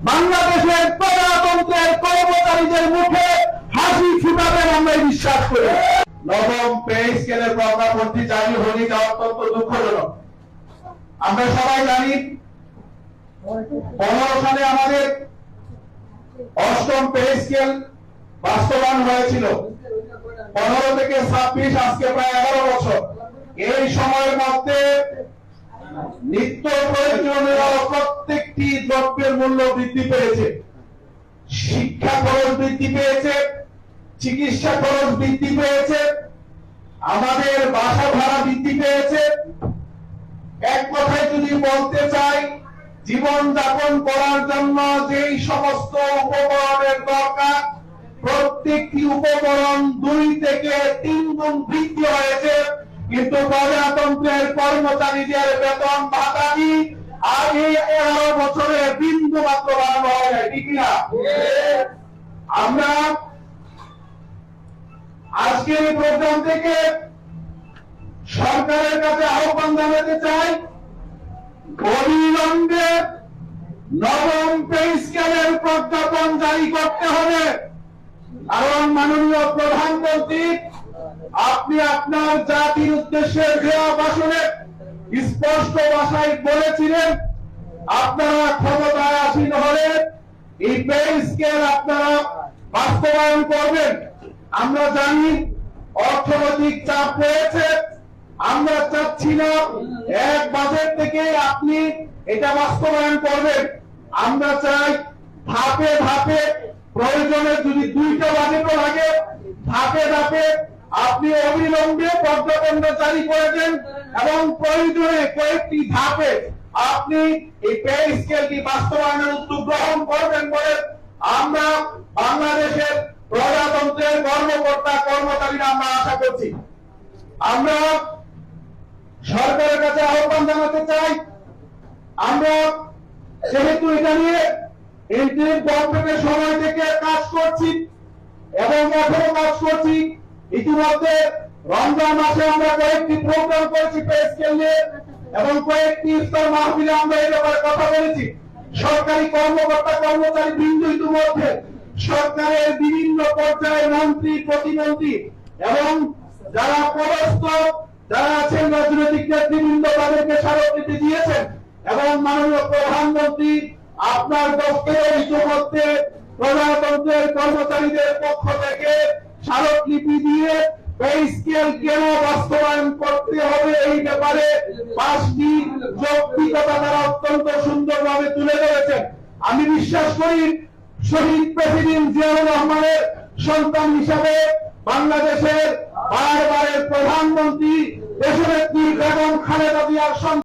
বাংলাদেশের প্রজাতন্ত্রের কর্মচারীদের মুখে হাসি ফুটাবেন আমরা বিশ্বাস করি। নবম পে স্কেলের প্রজ্ঞাপনটি জারি হয়নি, যা অত্যন্ত দুঃখজনক। আমরা সবাই জানি 15 সালে আমাদের অষ্টম পে স্কেল বাস্তবায়ন হয়েছিল। 15 থেকে 26 আজকে প্রায় 11 বছর। এই সময়ের মধ্যে নিত্য প্রয়োজনীয় প্রত্যেকটি দ্রব্যের মূল্য বৃদ্ধি পেয়েছে, শিক্ষা খরচ বৃদ্ধি পেয়েছে, চিকিৎসা খরচ বৃদ্ধি পেয়েছে, আমাদের বাসা ভাড়া বৃদ্ধি পেয়েছে। এক কথায় যদি বলতে চাই, জীবন যাপন করার জন্য যেই সমস্ত উপকরণের দরকার, প্রত্যেকটি উপকরণ 2 থেকে 3 গুণ বৃদ্ধি হয়েছে। কিন্তু প্রজাতন্ত্রের কর্মচারীদের বেতন ভাতাটি আর এই 11 বছরে বিন্দু মাত্র বাড়ানো হয় নাই, ঠিক না? আমরা আজকের এই প্রোগ্রাম থেকে সরকারের কাছে আহ্বান জানাতে চাই, অবিলম্বে নবম পে স্কেলের প্রজ্ঞাপন জারি করতে হবে। কারণ মাননীয় প্রধানমন্ত্রী, আপনি আপনার জাতির উদ্দেশ্যে দেওয়া ভাষণে স্পষ্ট ভাষায় বলেছিলেন, আপনারা ক্ষমতায় আসীন হলে এই পে স্কেল আপনারা বাস্তবায়ন করবেন। আমরা জানি অর্থনৈতিক চাপ রয়েছে, আমরা চাচ্ছি না এক বাজেট থেকে আপনি এটা বাস্তবায়ন করবেন। আমরা চাই ধাপে ধাপে, প্রয়োজনে যদি 2টা বাজেটও লাগে, ধাপে ধাপে আপনি অবিলম্বে প্রজ্ঞাপন জারি করে দেন এবং প্রয়োজনে কয়েকটি ধাপে আপনি এই পে স্কেলটি বাস্তবায়নের উদ্যোগ গ্রহণ করবেন বলে আমরা বাংলাদেশের প্রজাতন্ত্রের কর্মকর্তা কর্মচারীরা আমরা আশা করছি। আমরা সরকারের কাছে আহ্বান জানাতে চাই, আমরা যেহেতু এটা নিয়ে ইন্টারিম গভর্নমেন্টের সময় থেকে কাজ করছি এবং এখনো কাজ করছি, ইতিমধ্যে রমজান মাসে আমরা কয়েকটি প্রোগ্রাম করেছি পে স্কেল নিয়ে এবং কয়েকটি ইফতার মাহফিলে আমরা এই ব্যাপারে কথা বলেছি। সরকারি কর্মকর্তা কর্মচারী বৃন্দ ইতিমধ্যে সরকারের বিভিন্ন পর্যায়ে মন্ত্রী প্রতিমন্ত্রী এবং যারা পদস্থ যারা আছেন রাজনৈতিক নেতৃবৃন্দ তাদেরকে স্মারকলিপি দিয়েছেন এবং মাননীয় প্রধানমন্ত্রী আপনার দপ্তরে ইতিমধ্যে প্রজাতন্ত্রের কর্মচারীদের পক্ষ থেকে স্মারকলিপি দিয়ে পে স্কেল কেন বাস্তবায়ন করতে হবে এই ব্যাপারে 5টি যৌক্তিকতা তারা অত্যন্ত সুন্দরভাবে তুলে ধরেছেন। আমি বিশ্বাস করি শহীদ প্রেসিডেন্ট জিয়াউর রহমানের সন্তান হিসাবে বাংলাদেশের বারবারের প্রধানমন্ত্রী দেশনেত্রী বেগম খালেদা জিয়ার